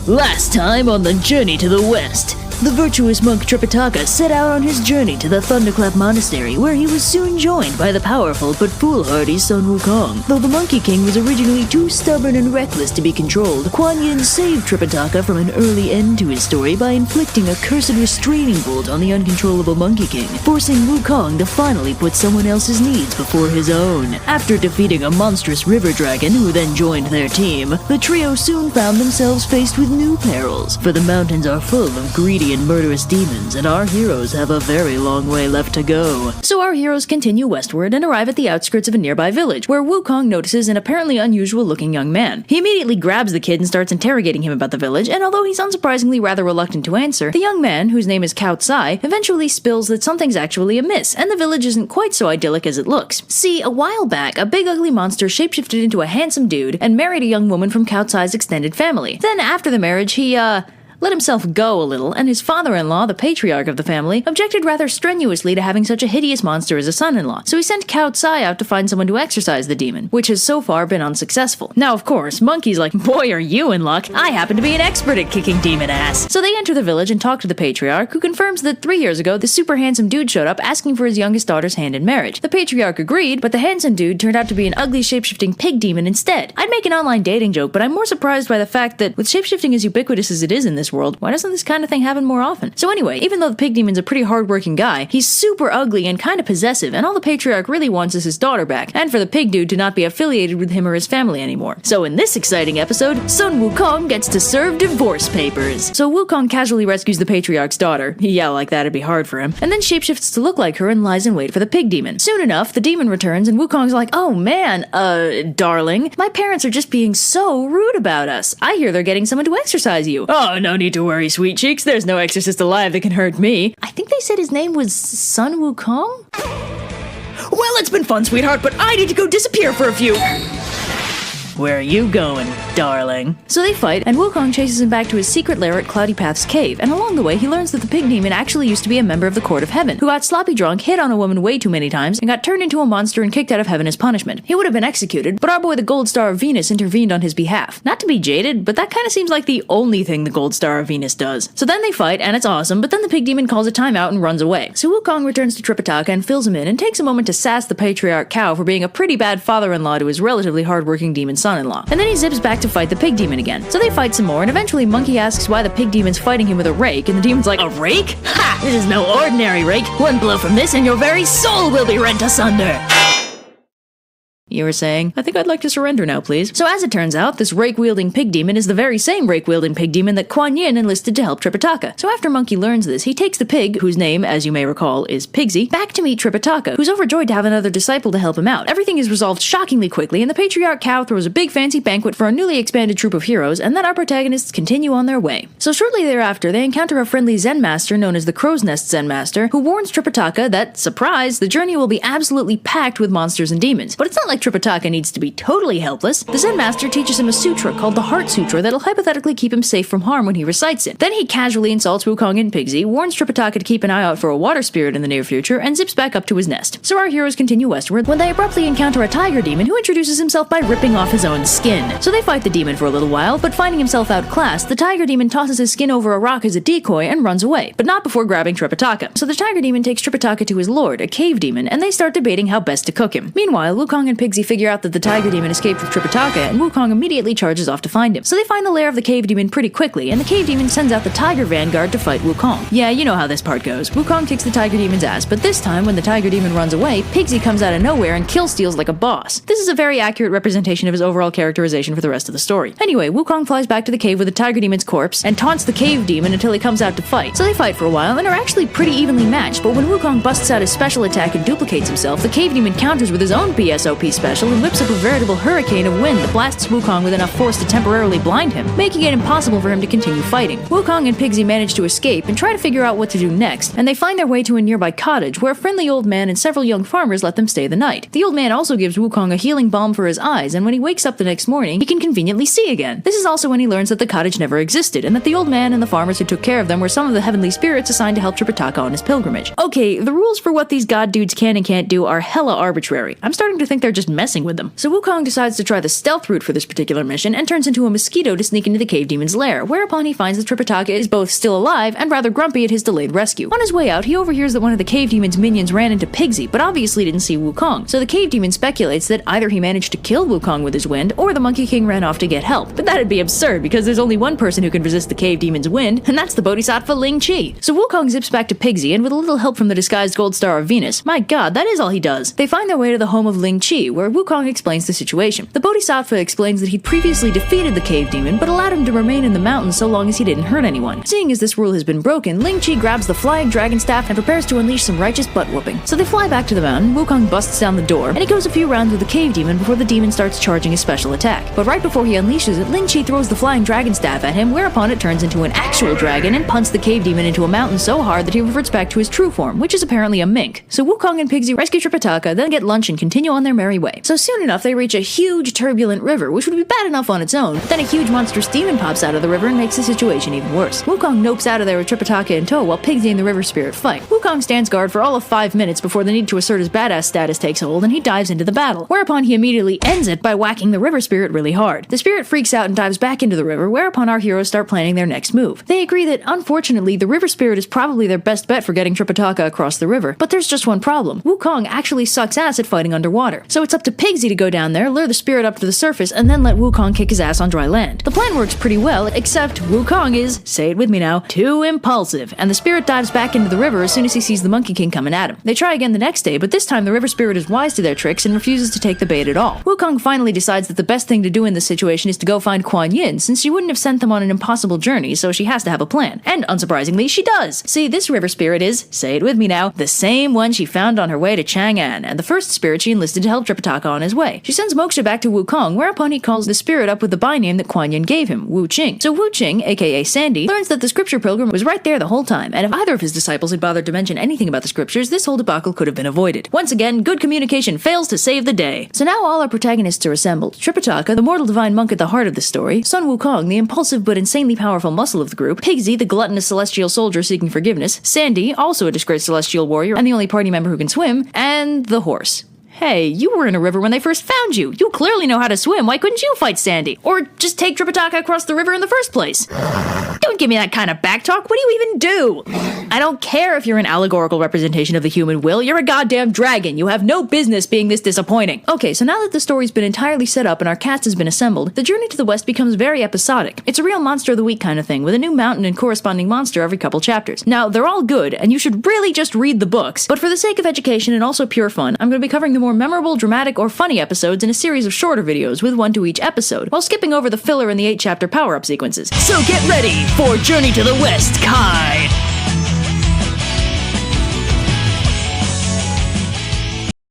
Last time on the journey to the west, the virtuous monk Tripitaka set out on his journey to the Thunderclap Monastery, where he was soon joined by the powerful but foolhardy Sun Wukong. Though the Monkey King was originally too stubborn and reckless to be controlled, Kuan Yin saved Tripitaka from an early end to his story by inflicting a cursed restraining bolt on the uncontrollable Monkey King, forcing Wukong to finally put someone else's needs before his own. After defeating a monstrous river dragon who then joined their team, the trio soon found themselves faced with new perils, for the mountains are full of greedy and murderous demons, and our heroes have a very long way left to go. So our heroes continue westward and arrive at the outskirts of a nearby village, where Wukong notices an apparently unusual-looking young man. He immediately grabs the kid and starts interrogating him about the village, and although he's unsurprisingly rather reluctant to answer, the young man, whose name is Cao Tsai, eventually spills that something's actually amiss, and the village isn't quite so idyllic as it looks. See, a while back, a big ugly monster shapeshifted into a handsome dude and married a young woman from Cao Tsai's extended family. Then after the marriage, he, let himself go a little, and his father-in-law, the patriarch of the family, objected rather strenuously to having such a hideous monster as a son-in-law, so he sent Cao Tsai out to find someone to exorcise the demon, which has so far been unsuccessful. Now, of course, Monkey's like, boy, are you in luck, I happen to be an expert at kicking demon ass. So they enter the village and talk to the patriarch, who confirms that 3 years ago, this super handsome dude showed up asking for his youngest daughter's hand in marriage. The patriarch agreed, but the handsome dude turned out to be an ugly shape-shifting pig demon instead. I'd make an online dating joke, but I'm more surprised by the fact that, with shape-shifting as ubiquitous as it is in this world, why doesn't this kind of thing happen more often? So anyway, even though the pig demon's a pretty hard-working guy, he's super ugly and kind of possessive, and all the patriarch really wants is his daughter back, and for the pig dude to not be affiliated with him or his family anymore. So in this exciting episode, Sun Wukong gets to serve divorce papers. So Wukong casually rescues the patriarch's daughter. Yeah, like that'd be hard for him. And then shapeshifts to look like her and lies in wait for the pig demon. Soon enough, the demon returns and Wukong's like, oh man, darling, my parents are just being so rude about us. I hear they're getting someone to exorcise you. Oh, no need to worry, sweet cheeks, there's no exorcist alive that can hurt me. I think they said his name was Sun Wukong? Well, it's been fun, sweetheart, but I need to go disappear for a few... Where are you going, darling? So they fight, and Wukong chases him back to his secret lair at Cloudy Path's cave, and along the way he learns that the pig demon actually used to be a member of the Court of Heaven, who got sloppy drunk, hit on a woman way too many times, and got turned into a monster and kicked out of heaven as punishment. He would have been executed, but our boy the Gold Star of Venus intervened on his behalf. Not to be jaded, but that kinda seems like the only thing the Gold Star of Venus does. So then they fight, and it's awesome, but then the pig demon calls a timeout and runs away. So Wukong returns to Tripitaka and fills him in, and takes a moment to sass the patriarch Cao for being a pretty bad father-in-law to his relatively hardworking demon son-in-law. And then he zips back to fight the pig demon again. So they fight some more, and eventually Monkey asks why the pig demon's fighting him with a rake, and the demon's like, a rake? Ha! This is no ordinary rake. One blow from this and your very soul will be rent asunder. You were saying, I think I'd like to surrender now, please. So as it turns out, this rake-wielding pig demon is the very same rake-wielding pig demon that Kuan Yin enlisted to help Tripitaka. So after Monkey learns this, he takes the pig, whose name, as you may recall, is Pigsy, back to meet Tripitaka, who's overjoyed to have another disciple to help him out. Everything is resolved shockingly quickly, and the patriarch Cao throws a big fancy banquet for a newly expanded troop of heroes, and then our protagonists continue on their way. So shortly thereafter, they encounter a friendly Zen master known as the Crow's Nest Zen Master, who warns Tripitaka that, surprise, the journey will be absolutely packed with monsters and demons. But it's not like Tripitaka needs to be totally helpless. The Zen Master teaches him a sutra called the Heart Sutra that'll hypothetically keep him safe from harm when he recites it. Then he casually insults Wukong and Pigsy, warns Tripitaka to keep an eye out for a water spirit in the near future, and zips back up to his nest. So our heroes continue westward when they abruptly encounter a tiger demon who introduces himself by ripping off his own skin. So they fight the demon for a little while, but finding himself outclassed, the tiger demon tosses his skin over a rock as a decoy and runs away, but not before grabbing Tripitaka. So the tiger demon takes Tripitaka to his lord, a cave demon, and they start debating how best to cook him. Meanwhile, Wukong and Pigsy figure out that the tiger demon escaped with Tripitaka, and Wukong immediately charges off to find him. So they find the lair of the cave demon pretty quickly, and the cave demon sends out the tiger vanguard to fight Wukong. Yeah, you know how this part goes. Wukong kicks the tiger demon's ass, but this time, when the tiger demon runs away, Pigsy comes out of nowhere and kill steals like a boss. This is a very accurate representation of his overall characterization for the rest of the story. Anyway, Wukong flies back to the cave with the tiger demon's corpse, and taunts the cave demon until he comes out to fight. So they fight for a while, and are actually pretty evenly matched, but when Wukong busts out his special attack and duplicates himself, the cave demon counters with his own PSOP special and whips up a veritable hurricane of wind that blasts Wukong with enough force to temporarily blind him, making it impossible for him to continue fighting. Wukong and Pigsy manage to escape and try to figure out what to do next, and they find their way to a nearby cottage where a friendly old man and several young farmers let them stay the night. The old man also gives Wukong a healing balm for his eyes, and when he wakes up the next morning, he can conveniently see again. This is also when he learns that the cottage never existed, and that the old man and the farmers who took care of them were some of the heavenly spirits assigned to help Tripitaka on his pilgrimage. Okay, the rules for what these god dudes can and can't do are hella arbitrary. I'm starting to think they're just just messing with them. So Wukong decides to try the stealth route for this particular mission and turns into a mosquito to sneak into the cave demon's lair, whereupon he finds that Tripitaka is both still alive and rather grumpy at his delayed rescue. On his way out, he overhears that one of the cave demon's minions ran into Pigsy, but obviously didn't see Wukong. So the cave demon speculates that either he managed to kill Wukong with his wind, or the Monkey King ran off to get help. But that'd be absurd, because there's only one person who can resist the cave demon's wind, and that's the Bodhisattva Ling Chi. So Wukong zips back to Pigsy, and with a little help from the disguised Gold Star of Venus, my god, that is all he does. They find their way to the home of Ling Chi, where Wukong explains the situation. The Bodhisattva explains that he'd previously defeated the cave demon, but allowed him to remain in the mountain so long as he didn't hurt anyone. Seeing as this rule has been broken, Ling Chi grabs the flying dragon staff and prepares to unleash some righteous butt-whooping. So they fly back to the mountain, Wukong busts down the door, and he goes a few rounds with the cave demon before the demon starts charging his special attack. But right before he unleashes it, Ling Chi throws the flying dragon staff at him, whereupon it turns into an actual dragon and punts the cave demon into a mountain so hard that he reverts back to his true form, which is apparently a mink. So Wukong and Pigsy rescue Tripitaka, then get lunch and continue on their merry way. So soon enough, they reach a huge turbulent river, which would be bad enough on its own, but then a huge monstrous demon pops out of the river and makes the situation even worse. Wukong nopes out of there with Tripitaka in tow while Pigsy and the river spirit fight. Wukong stands guard for all of 5 minutes before the need to assert his badass status takes hold, and he dives into the battle, whereupon he immediately ends it by whacking the river spirit really hard. The spirit freaks out and dives back into the river, whereupon our heroes start planning their next move. They agree that, unfortunately, the river spirit is probably their best bet for getting Tripitaka across the river, but there's just one problem. Wukong actually sucks ass at fighting underwater. So it's up to Pigsy to go down there, lure the spirit up to the surface, and then let Wukong kick his ass on dry land. The plan works pretty well, except Wukong is, say it with me now, too impulsive, and the spirit dives back into the river as soon as he sees the Monkey King coming at him. They try again the next day, but this time the river spirit is wise to their tricks and refuses to take the bait at all. Wukong finally decides that the best thing to do in this situation is to go find Kuan Yin, since she wouldn't have sent them on an impossible journey, so she has to have a plan. And unsurprisingly, she does! See, this river spirit is, say it with me now, the same one she found on her way to Chang'an, and the first spirit she enlisted to help Tripitaka on his way. She sends Moksha back to Wukong, whereupon he calls the spirit up with the byname that Kuan Yin gave him, Wu Qing. So Wu Qing, aka Sandy, learns that the scripture pilgrim was right there the whole time, and if either of his disciples had bothered to mention anything about the scriptures, this whole debacle could have been avoided. Once again, good communication fails to save the day. So now all our protagonists are assembled. Tripitaka, the mortal divine monk at the heart of the story, Sun Wukong, the impulsive but insanely powerful muscle of the group, Pigsy, the gluttonous celestial soldier seeking forgiveness, Sandy, also a disgraced celestial warrior and the only party member who can swim, and the horse. Hey, you were in a river when they first found you. You clearly know how to swim. Why couldn't you fight Sandy? Or just take Tripitaka across the river in the first place? Don't give me that kind of backtalk. What do you even do? I don't care if you're an allegorical representation of the human will. You're a goddamn dragon. You have no business being this disappointing. Okay, so now that the story's been entirely set up and our cast has been assembled, the journey to the west becomes very episodic. It's a real monster of the week kind of thing, with a new mountain and corresponding monster every couple chapters. Now, they're all good, and you should really just read the books. But for the sake of education and also pure fun, I'm going to be covering the more memorable, dramatic, or funny episodes in a series of shorter videos with one to each episode, while skipping over the filler and the 8-chapter power-up sequences. So get ready for Journey to the West, Kai!